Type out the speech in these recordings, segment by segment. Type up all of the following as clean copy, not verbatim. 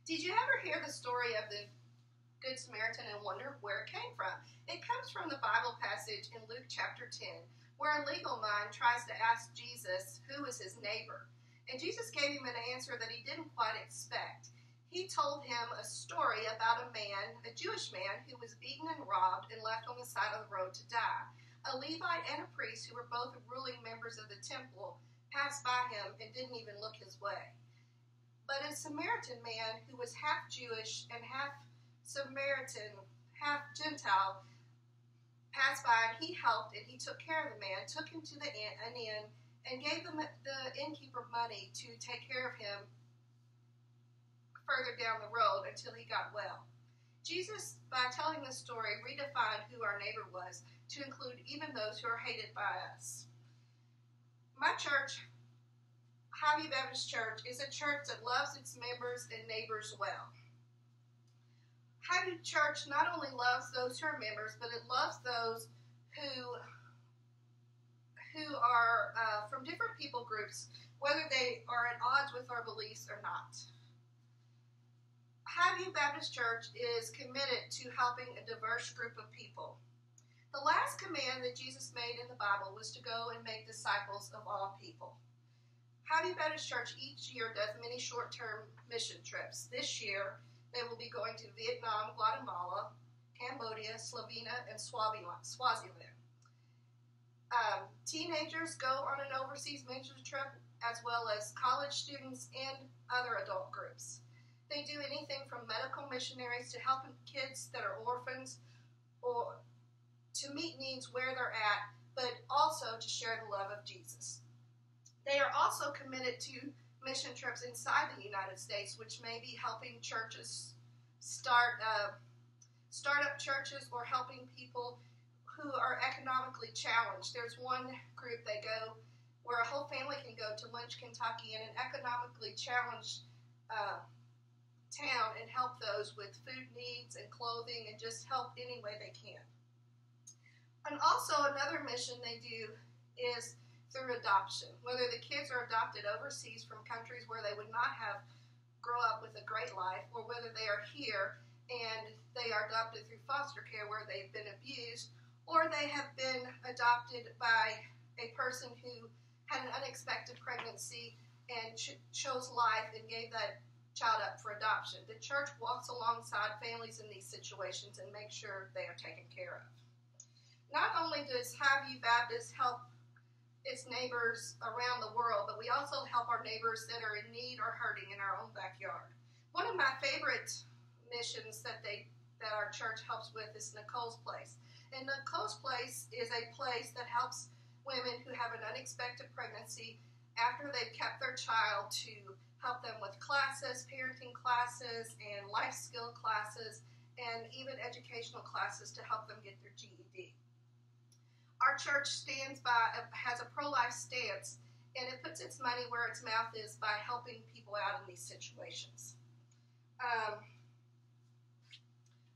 Did you ever hear the story of the Good Samaritan and wonder where it came from? It comes from the Bible passage in Luke chapter 10, where a legal mind tries to ask Jesus who was his neighbor. And Jesus gave him an answer that he didn't quite expect. He told him a story about a man, a Jewish man, who was beaten and robbed and left on the side of the road to die. A Levite and a priest, who were both ruling members of the temple, passed by him and didn't even look his way. But a Samaritan man who was half Jewish and half Samaritan, half Gentile, passed by, and he helped, and he took care of the man, took him to an inn, and gave the innkeeper money to take care of him further down the road until he got well. Jesus, by telling this story, redefined who our neighbor was to include even those who are hated by us. My church, Highview Baptist Church, is a church that loves its members and neighbors well. Highview Church not only loves those who are members, but it loves those who are from different people groups, whether they are at odds with our beliefs or not. Highview Baptist Church is committed to helping a diverse group of people. The last command that Jesus made in the Bible was to go and make disciples of all people. Highview Baptist Church each year does many short-term mission trips. This year, they will be going to Vietnam, Guatemala, Cambodia, Slovenia, and Swaziland. Teenagers go on an overseas mission trip, as well as college students and other adult groups. They do anything from medical missionaries to helping kids that are orphans, or to meet needs where they're at, but also to share the love of Jesus. They are also committed to mission trips inside the United States, which may be helping churches start up churches or helping people who are economically challenged. There's one group they go where a whole family can go to Lynch, Kentucky, in an economically challenged town and help those with food needs and clothing and just help any way they can. And also another mission they do is through adoption. Whether the kids are adopted overseas from countries where they would not have grow up with a great life, or whether they are here and they are adopted through foster care where they've been abused, or they have been adopted by a person who had an unexpected pregnancy and chose life and gave that child up for adoption. The church walks alongside families in these situations and makes sure they are taken care of. Not only does Highview Baptist help its neighbors around the world, but we also help our neighbors that are in need or hurting in our own backyard. One of my favorite missions that our church helps with is Nicole's Place. And Nicole's Place is a place that helps women who have an unexpected pregnancy after they've kept their child, to help them with classes, parenting classes, and life skill classes, and even educational classes to help them get their GED. Our church has a pro-life stance, and it puts its money where its mouth is by helping people out in these situations.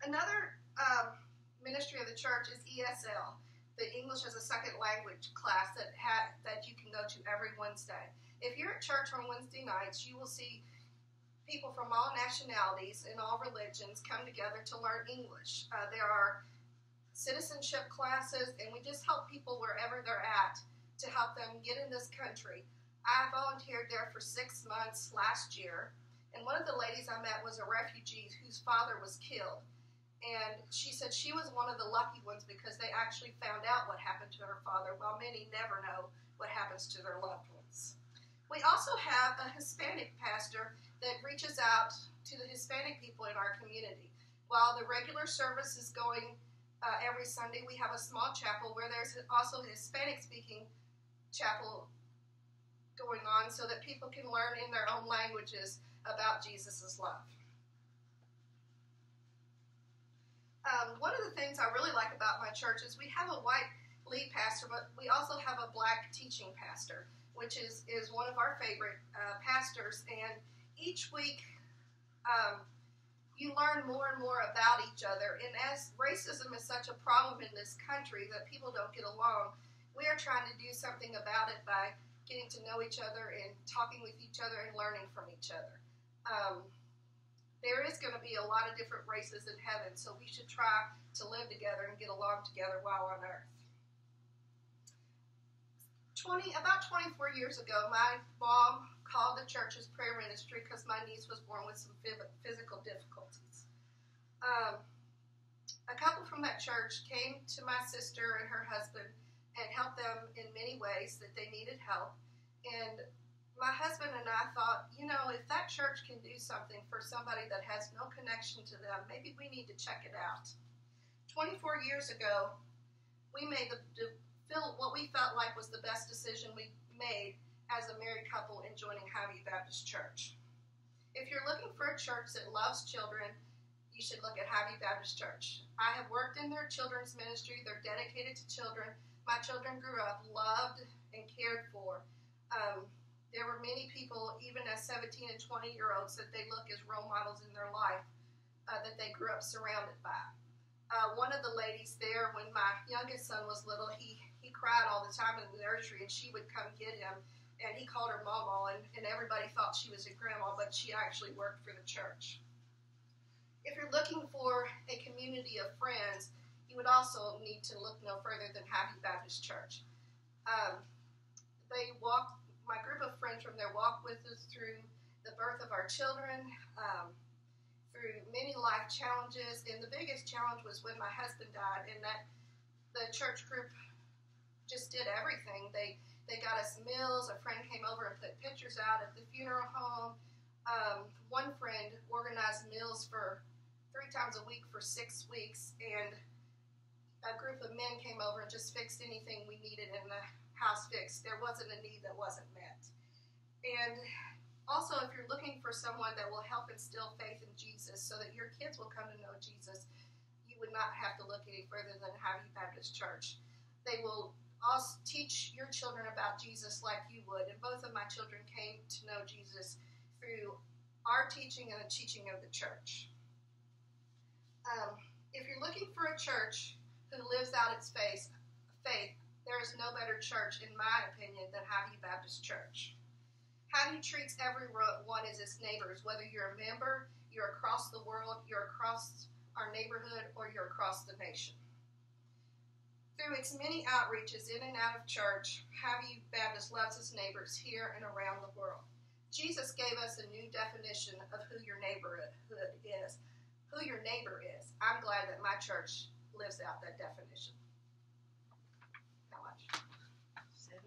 Another ministry of the church is ESL, the English as a Second Language class that you can go to every Wednesday. If you're at church on Wednesday nights, you will see people from all nationalities and all religions come together to learn English. There are citizenship classes, and we just help people wherever they're at to help them get in this country. I volunteered there for 6 months last year, and one of the ladies I met was a refugee whose father was killed, and she said she was one of the lucky ones because they actually found out what happened to her father, while many never know what happens to their loved ones. We also have a Hispanic pastor that reaches out to the Hispanic people in our community. While the regular service is going every Sunday, we have a small chapel where there's also a Hispanic-speaking chapel going on so that people can learn in their own languages about Jesus' love. One of the things I really like about my church is we have a white lead pastor, but we also have a black teaching pastor, which is one of our favorite pastors. And each week, you learn more and more about each other. And as racism is such a problem in this country that people don't get along, we are trying to do something about it by getting to know each other and talking with each other and learning from each other. is going to be a lot of different races in heaven, so we should try to live together and get along together while on earth. About 24 years ago, my mom called the church's prayer ministry because my niece was born with some physical difficulties. A couple from that church came to my sister and her husband and helped them in many ways that they needed help. And my husband and I thought, if that church can do something for somebody that has no connection to them, maybe we need to check it out. 24 years ago, we made what we felt like was the best decision we made as a married couple in joining Highview Baptist Church. If you're looking for a church that loves children, you should look at Highview Baptist Church. I have worked in their children's ministry. They're dedicated to children. My children grew up loved and cared for. There were many people, even as 17 and 20-year-olds, that they look as role models in their life that they grew up surrounded by. One of the ladies there, when my youngest son was little, he cried all the time in the nursery, and she would come get him, and he called her Mama, and everybody thought she was a grandma, but she actually worked for the church. If you're looking for a community of friends, you would also need to look no further than Highview Baptist Church. My group of friends from there walked with us through the birth of our children, through many life challenges, and the biggest challenge was when my husband died, and that the church group just did everything. They got us meals. A friend came over and put pictures out at the funeral home. One friend organized meals for 3 times a week for 6 weeks, and a group of men came over and just fixed anything we needed in the house fixed. There wasn't a need that wasn't met. And also, if you're looking for someone that will help instill faith in Jesus so that your kids will come to know Jesus, you would not have to look any further than Highview Baptist Church. They will also teach your children about Jesus like you would. And both of my children came to know Jesus through our teaching and the teaching of the church. If you're looking for a church who lives out its faith, there is no better church, in my opinion, than Highview Baptist Church. Highview treats everyone as its neighbors, whether you're a member, you're across the world, you're across our neighborhood, or you're across the nation. Through its many outreaches in and out of church, Highview Baptist loves its neighbors here and around the world. Jesus gave us a new definition of who your neighborhood is. Who your neighbor is. I'm glad that my church lives out that definition. How much? 7?